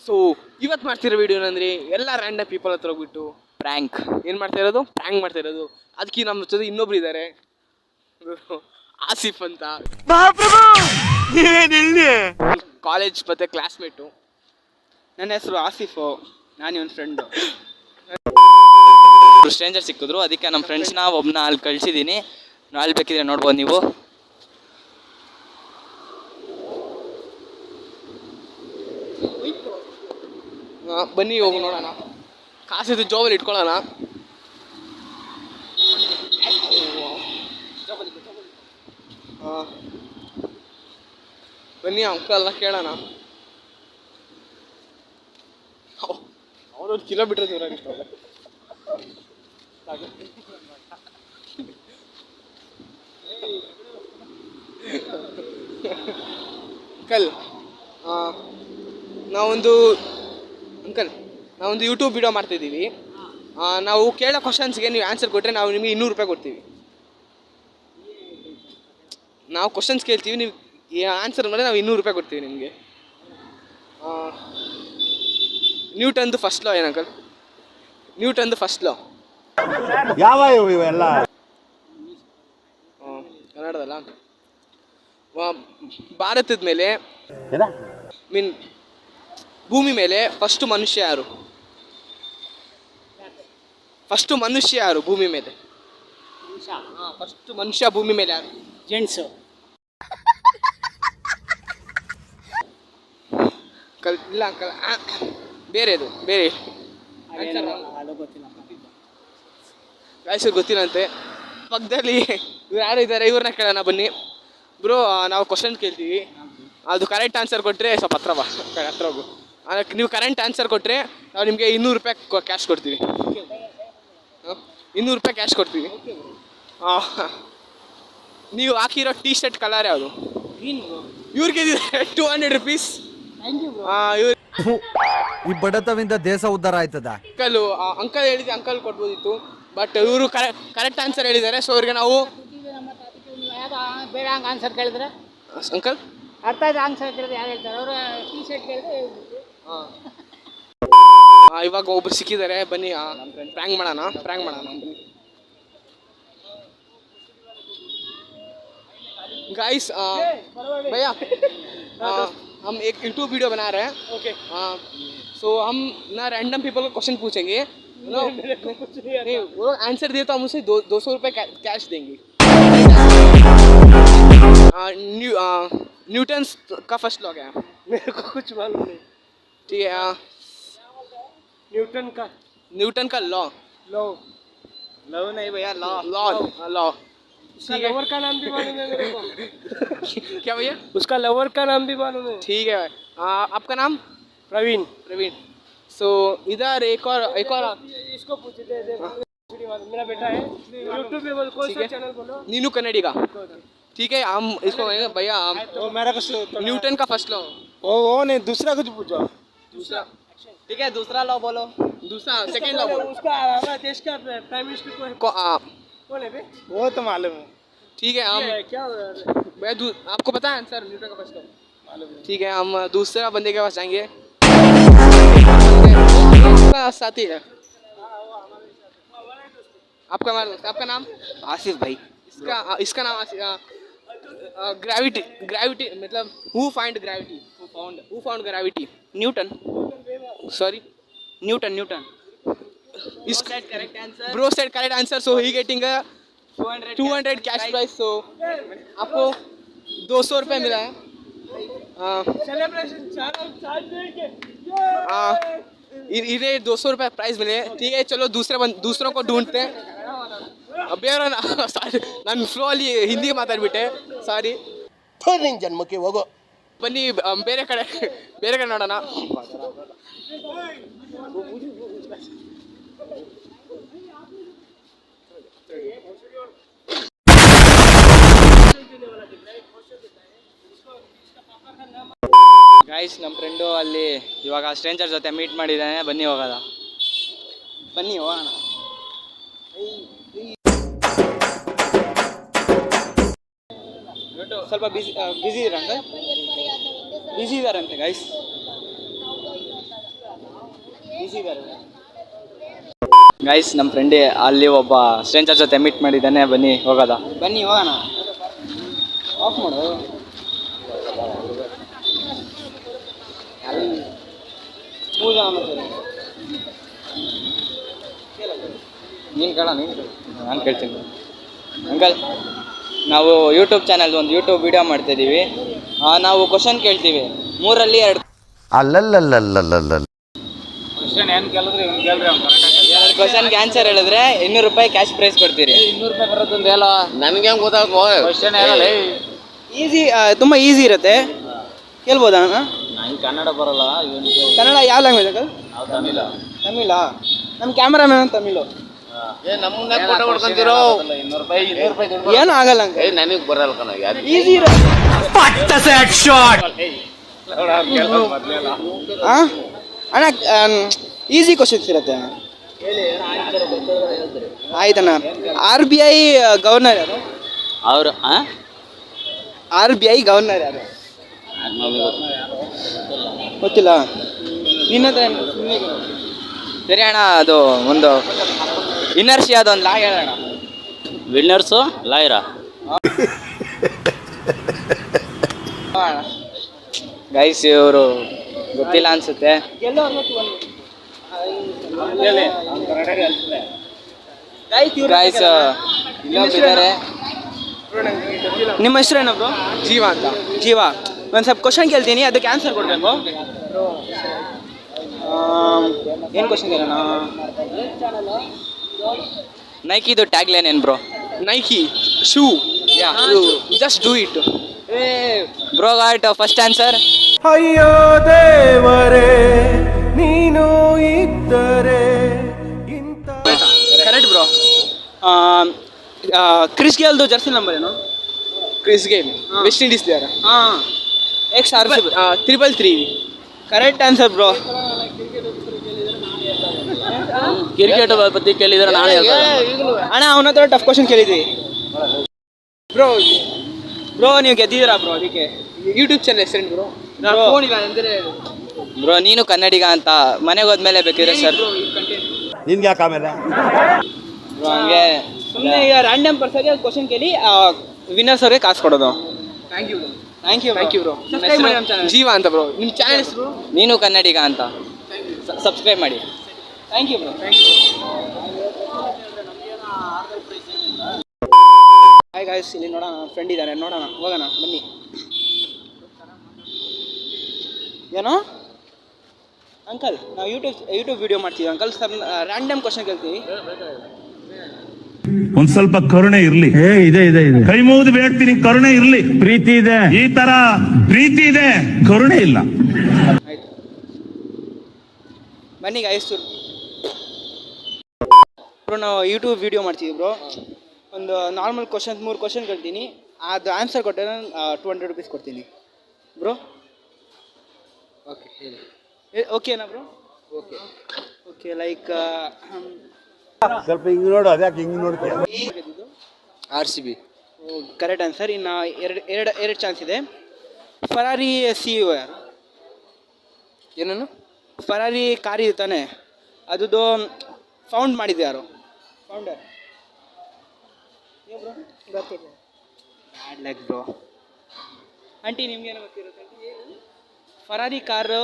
So ಇವತ್ತು ಮಾಡ್ತಿರೋ video ಅಂದರೆ ಎಲ್ಲ ರ್ಯಾಂಡಮ್ ಪೀಪಲ್ ಹತ್ರ ಹೋಗ್ಬಿಟ್ಟು ಪ್ರ್ಯಾಂಕ್ ಏನು ಮಾಡ್ತಾ ಇರೋದು, ಪ್ರ್ಯಾಂಕ್ ಮಾಡ್ತಾ ಇರೋದು. ಅದಕ್ಕೆ ನಮ್ಮ ಜೊತೆ ಇನ್ನೊಬ್ರು ಇದ್ದಾರೆ, ಆಸಿಫ್ ಅಂತ, ಕಾಲೇಜ್ ಮತ್ತೆ ಕ್ಲಾಸ್ಮೇಟು. ನನ್ನ ಹೆಸರು ಆಸಿಫು, ನಾನು ಇವನ್ ಫ್ರೆಂಡು. ಸ್ಟ್ರೇಂಜರ್ ಸಿಕ್ಕಿದ್ರು, ಅದಕ್ಕೆ ನಮ್ಮ ಫ್ರೆಂಡ್ಸ್ನ ಒಬ್ಬನ ಅಲ್ಲಿ ಕಳಿಸಿದ್ದೀನಿ. ಅಲ್ಲಿ ಬೇಕಿದ್ರೆ ನೋಡ್ಬೋದು ನೀವು. ಬನ್ನಿ ಹೋಗಿ ನೋಡೋಣ. ಕಾಸಿದ್ದು ಜೋಬಲ್ಲಿ ಇಟ್ಕೊಳ್ಳೋಣ. ಬನ್ನಿ ಅಂಕಲ್ ಎಲ್ಲ ಕೇಳೋಣ. ಅವನೊಂದು ಕಿಲೋಮೀಟರ್ ದೂರ ಇರ್ತಾರೆ. ಅಂಕಲ್ ನಾವೊಂದು ಯೂಟ್ಯೂಬ್ ವಿಡಿಯೋ ಮಾಡ್ತಾಯಿದ್ದೀವಿ. ನಾವು ಕೇಳೋ ಕ್ವಶನ್ಸ್ಗೆ ನೀವು ಆನ್ಸರ್ ಕೊಟ್ಟರೆ ನಾವು ನಿಮಗೆ 200 ರೂಪಾಯಿ ಕೊಡ್ತೀವಿ. ನಾವು ಕ್ವಶನ್ಸ್ ಕೇಳ್ತೀವಿ, ನೀವು ಆನ್ಸರ್ ಮಾಡಿದ್ರೆ ನಾವು 200 ರೂಪಾಯಿ ಕೊಡ್ತೀವಿ ನಿಮಗೆ. ನ್ಯೂಟನ್ದು ಫಸ್ಟ್ ಲಾ ಏನು ಅಂಕಲ್? ನ್ಯೂಟನ್ದು ಫಸ್ಟ್ ಲಾ ಯಾವ ಇವೆಲ್ಲ ಕನ್ನಡದಲ್ಲ. ಭಾರತದ ಮೇಲೆ ಭೂಮಿ ಮೇಲೆ ಫಸ್ಟ್ ಮನುಷ್ಯ ಯಾರು? ಫಸ್ಟ್ ಮನುಷ್ಯ ಯಾರು ಭೂಮಿ ಮೇಲೆ? ಫಸ್ಟ್ ಮನುಷ್ಯ ಭೂಮಿ ಮೇಲೆ ಯಾರು? ಜೆಂಟ್ಸು. ಇಲ್ಲ ಅಂಕಲ್, ಬೇರೆದು ಬೇರೆ ಗೊತ್ತಿಲ್ಲ ಅಂತೆ. ಪಕ್ಕದಲ್ಲಿ ಇವ್ರು ಯಾರು ಇದ್ದಾರೆ, ಇವ್ರನ್ನ ಕೇಳೋಣ ಬನ್ನಿ. ಬ್ರೋ, ನಾವು ಕ್ವಶನ್ ಕೇಳ್ತೀವಿ, ಅದು ಕರೆಕ್ಟ್ ಆನ್ಸರ್ ಕೊಟ್ಟರೆ ಸ್ವಲ್ಪ ಹತ್ರ ಹೋಗು. ನೀವು ಕರೆಕ್ಟ್ ಆನ್ಸರ್ ಕೊಟ್ಟರೆ ನಾವು ನಿಮಗೆ 200 ರೂಪಾಯಿ ಕ್ಯಾಶ್ ಕೊಡ್ತೀವಿ. 200 ರೂಪಾಯಿ ಕ್ಯಾಶ್ ಕೊಡ್ತೀವಿ. ನೀವು ಹಾಕಿರೋ ಟೀ ಶರ್ಟ್ ಕಲರ್ ಯಾವುದು? ಇವ್ರಿಗೆ 200 ರುಪೀಸ್. ಈ ಬಡತವಿಂದ ದೇಶ ಉದ್ಧಾರ ಆಯ್ತದ. ಅಂಕಲ್ ಹೇಳಿದ್ರೆ ಅಂಕಲ್ ಕೊಡ್ಬೋದಿತ್ತು, ಬಟ್ ಇವರು ಕರೆಕ್ಟ್ ಆನ್ಸರ್ ಹೇಳಿದ್ದಾರೆ. ಸೊ ಅವ್ರಿಗೆ ನಾವು ಬೇರೆ ಆನ್ಸರ್ ಕೇಳಿದ್ರೆ ಅಂಕಲ್ ಅರ್ಥ ಆಯ್ತು. ಆನ್ಸರ್ ಕೇಳಿದ್ರೆ ಯಾರು ಹೇಳ್ತಾರೆ? ಅವರು ಟೀ ಶರ್ಟ್ ಕೇಳಿದ್ರೆ ಇವಾಗ ಒಬ್ರು ಸಿಕ್ಕಿದ್ದಾರೆ, ಬನ್ನಿ ಪ್ರ್ಯಾಂಕ್ ಮಾಡೋಣ. गाइस भैया हम एक यूट्यूब वीडियो बना रहे हैं. ओके. सो हम ना रैंडम पीपल को क्वेश्चन पूछेंगे. नहीं, वो आंसर दिए तो हम उसे 200 रुपये कैश देंगे. न्यूटन का फर्स्ट लॉ क्या है? मेरे को कुछ मालूम नहीं. ठीक है. न्यूटन का लॉ नहीं भैया, लॉ. उसका लवर का नाम भी मालूम है मेरे को. क्या भैया? उसका लवर का नाम भी मालूम है. ठीक है. आपका नाम? प्रवीण. सो इधर एक और इसको पूछते थे. मेरा बेटा है यूट्यूब पे. बोल कौन सा चैनल बोलो? नीनू कन्नड़ी का. ठीक है, हम इसको कहेंगे भैया. मेरा न्यूटन का फर्स्ट लॉ. वो नहीं, दूसरा कुछ पूछो. दूसरा. ठीक है, दूसरा लॉ बोलो. दूसरा सेकंड लॉ बोलो. उसका हमारा देश का प्राइम मिनिस्टर कौन है बे? वो तो मालूम है. ठीक है, हम क्या मैं आपको पता है आंसर न्यूटन का फर्स्ट लॉ? मालूम है. ठीक है, हम दूसरा बंदे के पास जाएंगे. आपका साथी है. आपका नाम? आसिफ भाई. इसका नाम ग्रेविटी मतलब who found gravity? Newton. Sorry, Newton. correct answer. Bro said correct answer, so he getting a 200 cash prize. So आपको 200 रुपये मिला है. सेलिब्रेशन इन्हें 200 रुपये प्राइज मिले. ठीक है, चलो दूसरों को ढूंढते हैं. ಬೇರೆ ನಾನು ಫ್ಲೋ ಅಲ್ಲಿ ಹಿಂದಿಗೆ ಮಾತಾಡ್ಬಿಟ್ಟೆ, ಸಾರಿ. ಜನ್ಮಕ್ಕೆ ಹೋಗೋ. ಬನ್ನಿ ಬೇರೆ ಕಡೆ ನೋಡೋಣ. ಗೈಸ್, ನಮ್ಮ ಫ್ರೆಂಡು ಅಲ್ಲಿ ಇವಾಗ ಸ್ಟ್ರೇಂಜರ್ ಜೊತೆ ಮೀಟ್ ಮಾಡಿದ್ದಾನೆ. ಬನ್ನಿ ಹೋಗೋಣ. ಸ್ವಲ್ಪ ಬಿಸಿ ಇದ್ದಾರಂತೆ ಗೈಸ್. ಈಸಿ ಬೇರೆ. ಗೈಸ್ ನಮ್ಮ ಫ್ರೆಂಡ್ ಅಲ್ಲಿ ಒಬ್ಬ ಸ್ಟ್ರೇಂಜರ್ ಜೊತೆ ಮೀಟ್ ಮಾಡಿದ್ದಾನೆ, ಬನ್ನಿ ಹೋಗೋದ. ಬನ್ನಿ ಹೋಗೋಣ. ಆಫ್ ಮಾಡು. ನೀನು ಕೇಳ, ನಾನು ಕೇಳ್ತೀನಿ. ಅಂಕಲ್, ನಾವು ಯೂಟ್ಯೂಬ್ ಚಾನಲ್ ಒಂದು ಯೂಟ್ಯೂಬ್ ವಿಡಿಯೋ ಮಾಡ್ತಾಯಿದ್ದೀವಿ. ನಾವು ಕ್ವಶನ್ ಕೇಳ್ತೀವಿ, 3ರಲ್ಲಿ 2 ಅಲ್ಲಲ್ಲಲ್ಲಲ್ಲಲ್ಲ ಕ್ವಶನ್ಗೆ ಆನ್ಸರ್ ಹೇಳಿದ್ರೆ 200 ರೂಪಾಯಿ ಕ್ಯಾಶ್ ಪ್ರೈಸ್ ಕೊಡ್ತೀರಿ. 200 ರೂಪಾಯಿ ಬರೋದಂದ್ರೆ ಎಲ್ಲ ನಮಗೆ ಹೆಂಗೆ ಗೊತ್ತಾಗ್ತೋ ಕ್ವಶನ್ ಹೇಳಲ್ಲ. ಈಸಿ, ತುಂಬ ಈಸಿ ಇರುತ್ತೆ. ಕೇಳ್ಬೋದಾ? ನಂಗೆ ಕನ್ನಡ ಬರಲ್ಲ. ಕನ್ನಡ ಯಾವ ಲ್ಯಾಂಗ್ವೇಜ್ ಅದು? ತಮಿಳ. ತಮಿಳ. ನಮ್ಮ ಕ್ಯಾಮ್ರಾಮ್ಯಾನ್ ತಮಿಳು. ನಮ್ಮನ್ನ ಫೋಟೋ ಹೊಡ್ಕೊಂತಿರೋ 200 ರೂಪಾಯಿ ಏನೂ ಆಗಲ್ಲ ಅಂಕ. ನಮಗೆ ಬರಲ್ಲ ಕಣ. ಈಸಿ ಇರುತ್ತೆ. ಅಣ್ಣ ಈಸಿ ಕ್ವಶನ್ಸ್ ಇರುತ್ತೆ. ಆಯ್ತಣ್ಣ. RBI ಗವರ್ನರ್ ಯಾರು? ಅವರು RBI ಗವರ್ನರ್ ಯಾರು? ಗೊತ್ತಿಲ್ಲ. ನಿನ್ನ ಹತ್ರ ಸರಿ ಅಣ್ಣ, ಅದು ಒಂದು ಇನರ್ಷಿಯಾದ ಒಂದು ಲಾ ಹೇಳೋಣ. ವಿನ್ನರ್ಸು ಲಾಯರಾ? ಗೈಸ್ ಇವರು ಗೊತ್ತಿಲ್ಲ ಅನ್ಸುತ್ತೆ. ಗೈಸ್ ಇನ್ನೊಬ್ಬಿದ್ದಾರೆ. ನಿಮ್ಮ ಹೆಸರು ಏನಬ್ರು? ಜೀವ ಅಂತ. ಜೀವ. ಒಂದು ಸ್ವಲ್ಪ ಕ್ವಶನ್ ಕೇಳ್ತೀನಿ, ಅದಕ್ಕೆ ಆನ್ಸರ್ ಕೊಡಬೇಕು. ಏನು ಕ್ವಶನ್ ಕೇಳೋಣ? ನೈಕಿದು ಟ್ಯಾಗ್ ಲೈನ್ ಏನು bro? Nike shoe. Just do it. Bro got first answer. ಅಯ್ಯೋ ದೇವರೇ ನೀನು ಇದ್ದರೆ ಇಂಥ. Correct bro. ಕ್ರಿಸ್ ಗೇಲ್ದು ಜರ್ಸಿ ನಂಬರ್ ಏನು? Chris Gayle West Indies player. ಹಾಂ, ex RCB. 333. Correct answer bro. Cricket ಬಗ್ಗೆ ಕೇಳಿದ್ರೆ ನಾಳೆ ಅಣ್ಣ ಅವನ ಹತ್ರ ಟಫ್ ಕ್ವಶನ್ ಕೇಳಿದ್ವಿ ಬ್ರೋ ನೀವು ಗೆದ್ದಿದ್ದೀರಾ ಬ್ರೋ. ಅದಕ್ಕೆ ಯೂಟ್ಯೂಬ್ ಚಾನಲ್ ಹೆಸರೇನು ಬ್ರೋ? ಫೋನ್ ಇಲ್ಲ ಅಂದರೆ ಬ್ರೋ ನೀನು ಕನ್ನಡಿಗ ಅಂತ ಮನೆಗೆ ಹೋದ್ಮೇಲೆ ಬೇಕಿದ್ರೆ ಸರ್ ನಿನ್ಗೆ ಯಾಕೆ ಆಮೇಲೆ ಬ್ರೋ ಹಂಗೆ ಸುಮ್ಮನೆ ಈಗ ರ್ಯಾಂಡಮ್ ಪರ್ಸನ್ಗೆ ಕ್ವಶನ್ ಕೇಳಿ ವಿನ್ನರ್ಸ್ ಅವ್ರಿಗೆ ಕಾಸು ಕೊಡೋದು. Thank you thank you bro. Subscribe ಮಾಡಿ ನಮ್ಮ ಚಾನಲ್. ಜೀವ ಅಂತ ಬ್ರೋ ನಿಮ್ಮ ಚಾನಲ್ ಹೆಸರು? ನೀನು ಕನ್ನಡಿಗ ಅಂತ ಸಬ್ಸ್ಕ್ರೈಬ್ ಮಾಡಿ. Thank you bro. Hi guys, ಇಲ್ಲಿ ನೋಡೋಣ, ಫ್ರೆಂಡ್ ಇದ್ದಾರೆ, ನೋಡೋಣ, ಹೋಗೋಣ ಬನ್ನಿ. ಏನೋ ಅಂಕಲ್, ನಾವು ಯೂಟ್ಯೂಬ್ ವಿಡಿಯೋ ಮಾಡ್ತೀವಿ ಅಂಕಲ್. ಸರ್ ರ್ಯಾಂಡಮ್ ಕ್ವಶನ್ ಕೇಳ್ತೀವಿ. ಒಂದ್ ಸ್ವಲ್ಪ ಕರುಣೆ ಇರ್ಲಿ. ಇದೆ ಇದೆ ಇದೆ. ಕೈ ಮುಗಿದು ಬೇಡ್ತೀನಿ, ಕರುಣೆ ಇರ್ಲಿ. ಪ್ರೀತಿ ಇದೆ, ಈ ತರ ಪ್ರೀತಿ ಇದೆ, ಕರುಣೆ ಇಲ್ಲ. ಆಯ್ತು ಬನ್ನಿ ಗಾಯ್ಸ್. ಬ್ರೋ ನಾವು ಯೂಟ್ಯೂಬ್ ವಿಡಿಯೋ ಮಾಡ್ತೀವಿ ಬ್ರೋ. ಒಂದು ನಾರ್ಮಲ್ ಕ್ವಶನ್ಸ್ 3 ಕ್ವಶನ್ ಕೇಳ್ತೀನಿ, ಅದು ಆನ್ಸರ್ ಕೊಟ್ಟರೆ ನಾನು 200 ರೂಪೀಸ್ ಕೊಡ್ತೀನಿ ಬ್ರೋ. ಓಕೆ ಹೇಳಿ. ಓಕೆನಾ ಬ್ರೋ? ಓಕೆ ಲೈಕ್ ಸ್ವಲ್ಪ ಹಿಂಗ್ ನೋಡು, ಅದ್ಯಾಕೆ ಹಿಂಗ್ ನೋಡ್ತೀಯ? RCB. Correct answer. ಇನ್ನು ಎರಡು ಚಾನ್ಸ್ ಇದೆ. ಫರಾರಿ CEO ಯಾರು? ಏನನ್ನು? ಫರಾರಿ ಕಾರ್ ಇದೆ ತಾನೆ, ಅದು ಫೌಂಡ್ ಮಾಡಿದ್ದು ಯಾರು? ಫೌಂಡರ್ ಗೊತ್ತಿಲ್ಲ. Bad luck bro. ಆಂಟಿ ನಿಮ್ಗೇನು ಗೊತ್ತಿರುತ್ತೆ? ಫರಾರಿ ಕಾರು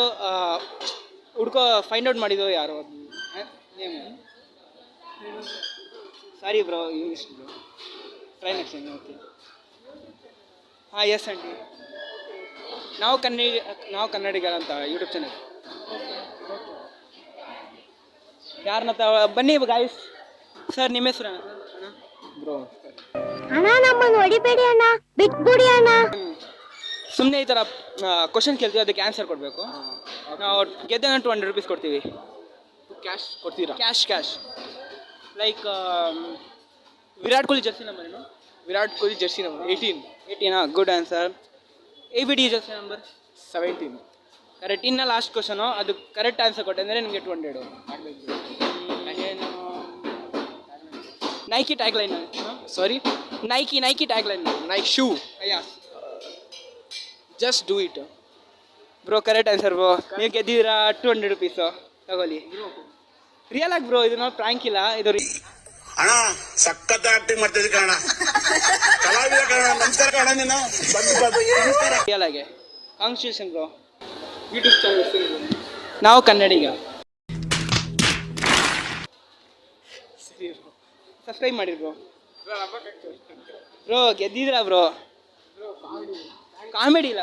ಫೈಂಡ್ ಔಟ್ ಮಾಡಿದ್ದು ಯಾರು? ನೇಮು ಸಾರಿ bro, English bro. Try next time. Okay. ಹಾಂ ಎಸ್ ಆಂಟಿ, ನಾವು ಕನ್ನಡಿಗರ ಅಂತ ಯೂಟ್ಯೂಬ್ ಚಾನಲ್. ಯಾರನ್ನ ಬನ್ನಿ ಗಾಯ್ಸ್. ಸರ್ ನಿಮ್ಮ ಹೆಸರು ಬ್ರೋ? ಅಣ್ಣ ನಮ್ಮನ್ನು ಹೊಡಿಬೇಡಿ ಅಣ್ಣ, ಬಿಟ್ಬಿಡಿ ಅಣ್ಣ. ಸುಮ್ಮನೆ ಈ ಥರ ಕ್ವಶನ್ ಕೇಳ್ತೀವಿ, ಅದಕ್ಕೆ ಆನ್ಸರ್ ಕೊಡಬೇಕು. ನಾವು ಗೆದ್ದೆ 200 ರೂಪೀಸ್ ಕೊಡ್ತೀವಿ. ಕ್ಯಾಶ್ ಕೊಡ್ತೀರಾ? Cash like Virat Kohli jersey number ಏನು? Virat Kohli jersey number 18. Good answer. ABD jersey number 17. Correct. ಇನ್ನು ಲಾಸ್ಟ್ ಕ್ವಶನು, ಅದು ಕರೆಕ್ಟ್ ಆನ್ಸರ್ ಕೊಟ್ಟೆ ಅಂದರೆ ನಿಮಗೆ 200. Nike tag line. Sorry, Nike tag line. Nike shoe. Just do it. Bro correct answer bro. ನೀವು ಗೆದ್ದಿದ್ದೀರಾ 200 rupees. ತಗೊಳ್ಳಿ real ಆಗಿ ಬ್ರೋ, ಇದು ನಾವು ಪ್ರಾಂಕ್ ಇಲ್ಲ, ಇದು ಅಣ್ಣ ಸಖತ್ ಆಕ್ಟಿಂಗ್ ಮಾಡ್ತಿದ್ದೆ ಕಣ, ಕಲಾವಿದ ಕಣ. ನಮಸ್ಕಾರ ಕಣ, ನೀನು ರಿಯಲ್ ಆಗಿ. ಕಾಂಗ್ರೆಚುಲೇಷನ್ bro. YouTube channel Naavu Kannadiga. ಸರಿ ಬ್ರೋ, ಸಬ್ಸ್ಕ್ರೈಬ್ ಮಾಡಿ ಬ್ರೋ. ಬ್ರೋ ಗೆದ್ದಿದ್ರಾ ಬ್ರೋ? ಕಾಮಿಡಿ ಇಲ್ಲ.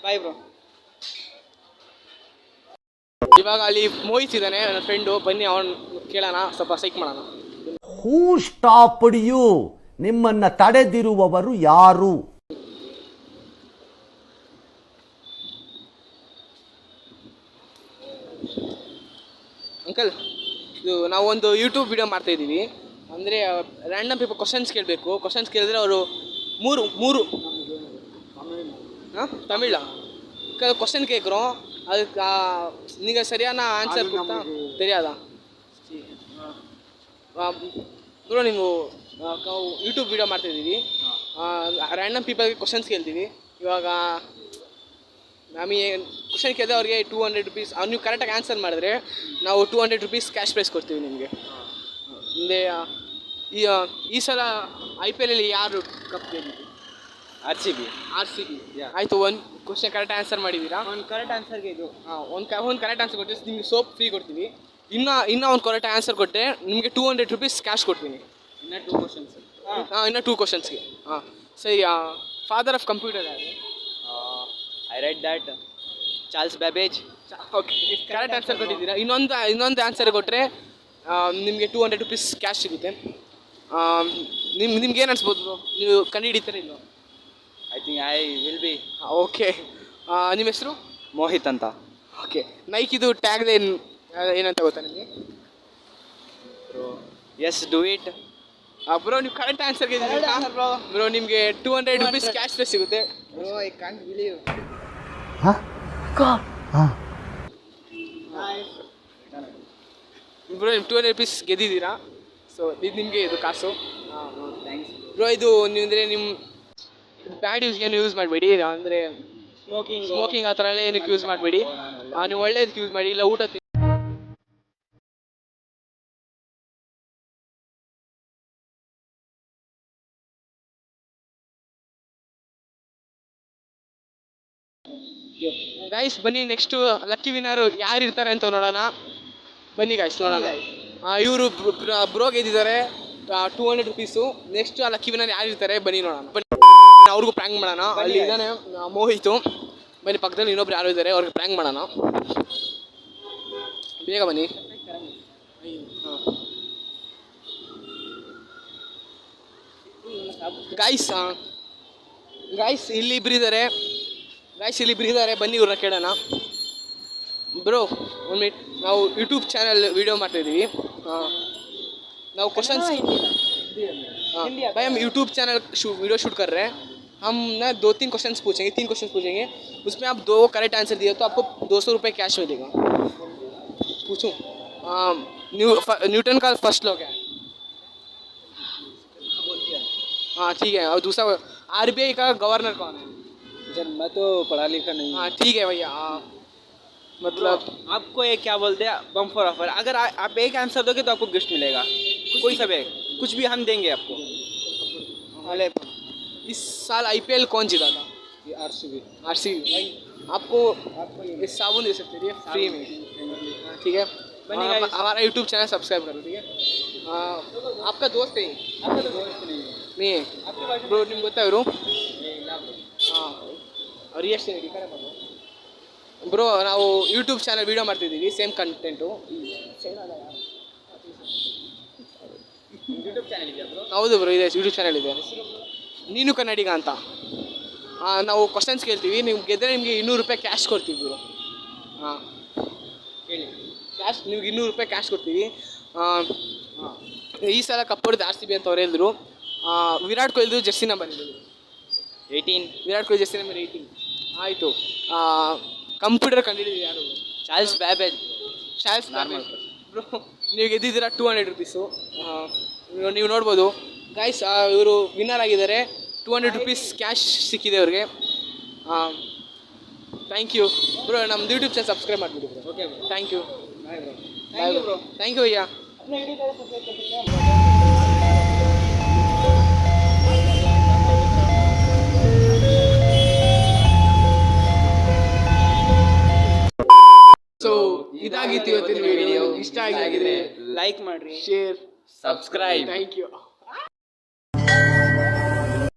Bye bro. ಇವಾಗ ಅಲ್ಲಿ ಮೋಹಿತ್ ಇದ್ದಾನೆ ನನ್ನ ಫ್ರೆಂಡು, ಬನ್ನಿ ಅವನು ಕೇಳೋಣ, ಸ್ವಲ್ಪ ಸೈಕ್ ಮಾಡೋಣ. ಹೂ ಸ್ಟಾಪ್ಡ್ ಯು? ನಿಮ್ಮನ್ನ ತಡೆದಿರುವವರು ಯಾರು? ಅಂಕಲ್, ಇದು ನಾವೊಂದು ಯೂಟ್ಯೂಬ್ ವಿಡಿಯೋ ಮಾಡ್ತಾ ಇದ್ದೀವಿ. ಅಂದರೆ ರ್ಯಾಂಡಮ್ ಪೀಪಲ್ ಕ್ವಶನ್ಸ್ ಕೇಳಬೇಕು. ಕ್ವಶನ್ಸ್ ಕೇಳಿದ್ರೆ ಅವರು ಮೂರು தமிழா क्वेश्चन கேட்குறோம், அதுக்கு நீங்கள் சரியான ஆன்சர் கொடுத்தா தெரியாதா? ಬ್ರೋ ನೀವು ಯೂಟ್ಯೂಬ್ ವಿಡಿಯೋ ಮಾಡ್ತಾಯಿದ್ದೀವಿ, ರ್ಯಾಂಡಮ್ ಪೀಪಲ್ಗೆ ಕ್ವಶನ್ಸ್ ಕೇಳ್ತೀವಿ. ಇವಾಗ ನಮಗೆ ಕ್ವಶನ್ ಕೇಳಿದ್ರೆ ಅವ್ರಿಗೆ 200 ರೂಪೀಸ್, ನೀವು ಕರೆಕ್ಟಾಗಿ ಆನ್ಸರ್ ಮಾಡಿದ್ರೆ ನಾವು 200 ರೂಪೀಸ್ ಕ್ಯಾಶ್ ಪ್ರೈಸ್ ಕೊಡ್ತೀವಿ ನಿಮಗೆ. ಮುಂದೆ ಈ ಸಲ IPL ಅಲ್ಲಿ ಯಾರು ಕಪ್ ಗೆದ್ದಿದ್ದು? R C B. ಆಯಿತು, ಒಂದು ಕ್ವಶನ್ ಕರೆಕ್ಟ್ ಆನ್ಸರ್ ಮಾಡಿದ್ದೀರಾ. ಒಂದು ಕರೆಕ್ಟ್ ಆನ್ಸರ್ಗೆ ಇದು ಒಂದು ಕರೆಕ್ಟ್ ಆನ್ಸರ್ ಕೊಟ್ಟರೆ ನಿಮಗೆ ಸೋಪ್ ಫ್ರೀ ಕೊಡ್ತೀವಿ. ಇನ್ನೂ ಒಂದು ಕರೆಕ್ಟ್ ಆನ್ಸರ್ ಕೊಟ್ಟರೆ ನಿಮಗೆ 200 ರೂಪೀಸ್ ಕ್ಯಾಶ್ ಕೊಡ್ತೀನಿ. ಇನ್ನೂ 2 ಕ್ವಶನ್ಸ್. ಇನ್ನೂ 2 ಕ್ವಶನ್ಸ್ಗೆ. ಸರಿ, ಫಾದರ್ ಆಫ್ ಕಂಪ್ಯೂಟರ್ ಯಾರು? I right that Charles Babbage. Okay, correct answer ಕೊಟ್ಟಿದ್ದೀರಾ. ಇನ್ನೊಂದು ಆನ್ಸರ್ ಕೊಟ್ಟರೆ ನಿಮಗೆ 200 ರೂಪೀಸ್ ಕ್ಯಾಶ್ ಸಿಗುತ್ತೆ. ನಿಮ್ಗೆ ಏನು ಅನ್ಸ್ಬೋದು ಬ್ರೋ? ನೀವು ಕಂಡು ಹಿಡಿತಾರೆ ಇಲ್ಲೋ? I think I will be. Okay, ನಿಮ್ಮ ಹೆಸರು? ಮೋಹಿತ್ ಅಂತ. ಓಕೆ, ನೈಕಿದು ಟ್ಯಾಗ್ ಲೈನ್ ಏನಂತ ಗೊತ್ತಾ ನಿಮಗೆ? Yes do it. ಬ್ರೋ ನೀವು ಕರೆಕ್ಟ್ ಆನ್ಸರ್ ಗೆದ್ದಿದ್ದೀರಾ ಬ್ರೋ, ನಿಮಗೆ 200 ರೂಪೀಸ್ ಕ್ಯಾಶ್ ಪ್ರೈಸ್ ಸಿಗುತ್ತೆ. Bro I can't believe. Bro ನೀವು 200 ರೂಪೀಸ್ ಗೆದ್ದಿದ್ದೀರಾ. ಸೊ ಇದು ನಿಮಗೆ ಇದು ಕಾಸು. ಥ್ಯಾಂಕ್ಸ್ ಬ್ರೋ, ಇದು ನೀವು ಅಂದರೆ ನಿಮ್ಮ ಬ್ಯಾಡ್ ಯೂಸ್ಗೇನು ಯೂಸ್ ಮಾಡಬೇಡಿ. ಅಂದರೆ ಸ್ಮೋಕಿಂಗ್ ಆ ಥರ ಎಲ್ಲ ಏನಕ್ಕೆ ಯೂಸ್ ಮಾಡಬೇಡಿ. ನೀವು ಒಳ್ಳೇದಕ್ಕೆ ಯೂಸ್ ಮಾಡಿ. ಇಲ್ಲ ಊಟ ಗೈಸ್ ಬನ್ನಿ, ನೆಕ್ಸ್ಟು ಲಕ್ಕಿ ವಿನ್ನರು ಯಾರು ಇರ್ತಾರೆ ಅಂತ ನೋಡೋಣ. ಬನ್ನಿ ಗೈಸ್ ನೋಡೋಣ. ಇವರು ಬ್ರೋ ಗೆದ್ದಿದ್ದಾರೆ 200 ರೂಪೀಸು. ನೆಕ್ಸ್ಟ್ ಆ ಲಕ್ಕಿ ವಿನ್ನರ್ ಯಾರು ಇರ್ತಾರೆ ಬನ್ನಿ ನೋಡೋಣ. ಬನ್ನಿ ಅವ್ರಿಗೂ ಪ್ರ್ಯಾಂಕ್ ಮಾಡೋಣ. ಅಲ್ಲಿ ಇದ್ದಾನೆ ಮೋಹಿತು, ಬನ್ನಿ ಪಕ್ಕದಲ್ಲಿ ಇನ್ನೊಬ್ರು ಯಾರು ಇದ್ದಾರೆ, ಅವ್ರಿಗೆ ಪ್ರ್ಯಾಂಕ್ ಮಾಡೋಣ. ಬೇಗ ಬನ್ನಿ. ಗಾಯ್ಸ್ ಇಲ್ಲಿ ಇಬ್ರು ಇದ್ದಾರೆ, ಬನ್ನಿ ಇವ್ರನ್ನ ಕೇಳೋಣ. ಬ್ರೋ 1 ಮಿನಿಟ್, ನಾವು ಯೂಟ್ಯೂಬ್ ಚಾನಲ್ ವಿಡಿಯೋ ಮಾಡ್ತಾಯಿದ್ದೀವಿ. ನಾವು क्वेश्चंस भाई हम यूट्यूब चैनल वीडियो शूट कर रहे हैं. हम ना 2-3 क्वेश्चंस पूछेंगे, 3 क्वेश्चंस पूछेंगे. उसमें आप 2 करेक्ट आंसर दिए तो आपको 200 रुपये कैश मिलेगा. पूछूं? न्यूटन का फर्स्ट लॉ क्या है? हाँ ठीक है. और दूसरा RBI का गवर्नर कौन है? सर मैं तो पढ़ा लिखा नहीं. हाँ ठीक है भैया. मतलब आपको ये क्या बोलते हैं, बम्पर ऑफर. अगर आप एक आंसर दोगे तो आपको गिफ्ट मिलेगा, कोई सब एक, कुछ भी हम देंगे आपको. इस साल IPL कौन जीता था? RCB. भाई आपको इस साबुन दे सकते थे फ्री में. ठीक है, हमारा यूट्यूब चैनल सब्सक्राइब करो. ठीक है, आपका दोस्त है? नहीं है ब्रो, निम्ಗೆ ಗೊತ್ತಾ ಇವರು? ಹಾಂ, ಅವ್ರು ಎಷ್ಟು ಬ್ರೋ ನಾವು ಯೂಟ್ಯೂಬ್ ಚಾನಲ್ ವೀಡಿಯೋ ಮಾಡ್ತಿದ್ದೀವಿ, ಸೇಮ್ ಕಂಟೆಂಟು. ಯೂಟ್ಯೂಬ್ ಚಾನಲ್ ಇದೆಯಾ ಬ್ರೋ? ಹೌದು ಬ್ರೋ, ಇದೆ, ಯೂಟ್ಯೂಬ್ ಚಾನಲ್ ಇದೆ. ನೀನು ಕನ್ನಡಿಗ ಅಂತ. ನಾವು ಕ್ವಶನ್ಸ್ ಕೇಳ್ತೀವಿ, ನೀವು ಗೆದ್ದರೆ ನಿಮಗೆ 200 ರೂಪಾಯಿ ಕ್ಯಾಶ್ ಕೊಡ್ತೀವಿ ಬ್ರೋ. ಹಾಂ ಹೇಳಿ. ಕ್ಯಾಶ್ ನಿಮ್ಗೆ 200 ರೂಪಾಯಿ ಕ್ಯಾಶ್ ಕೊಡ್ತೀವಿ. ಈ ಸಲ ಕಪ್ ಹೊಡೆದು RCB ಅಂತ ಅವ್ರು ಹೇಳಿದ್ರು. ವಿರಾಟ್ ಕೊಹ್ಲಿದು ಜೆರ್ಸಿ ನಂಬರ್ ಹೇಳಿದ್ರು 18. Virat Kohli Jersey number 18. ಆಯಿತು. ಕಂಪ್ಯೂಟರ್ ಕಂಡಿದ್ದೀವಿ ಯಾರು? Charles Babbage. ನಾರ್ಮಲ್ ಬ್ರೋ, ನೀವು ಗೆದ್ದಿದ್ದೀರಾ 200 ರೂಪೀಸು. ನೀವು ನೋಡ್ಬೋದು ಗೈಸ್, ಇವರು ವಿನ್ನರ್ ಆಗಿದ್ದಾರೆ. 200 ರೂಪೀಸ್ ಕ್ಯಾಶ್ ಸಿಕ್ಕಿದೆ ಅವ್ರಿಗೆ. Thank you bro. ನಮ್ದು ಯೂಟ್ಯೂಬ್ ಚಾನಲ್ ಸಬ್ಸ್ಕ್ರೈಬ್ ಮಾಡಿಬಿಡಿ bro. Okay thank you. Thank you bro. Thank you ಭಯ್ಯ. ಸೊ ಇದಾಗಿತ್ತು ಇವತ್ತಿನ ವಿಡಿಯೋ. ಇಷ್ಟ ಆಗಿದ್ರೆ ಲೈಕ್ ಮಾಡಿರಿ, ಶೇರ್, ಸಬ್ಸ್ಕ್ರೈಬ್. Thank you.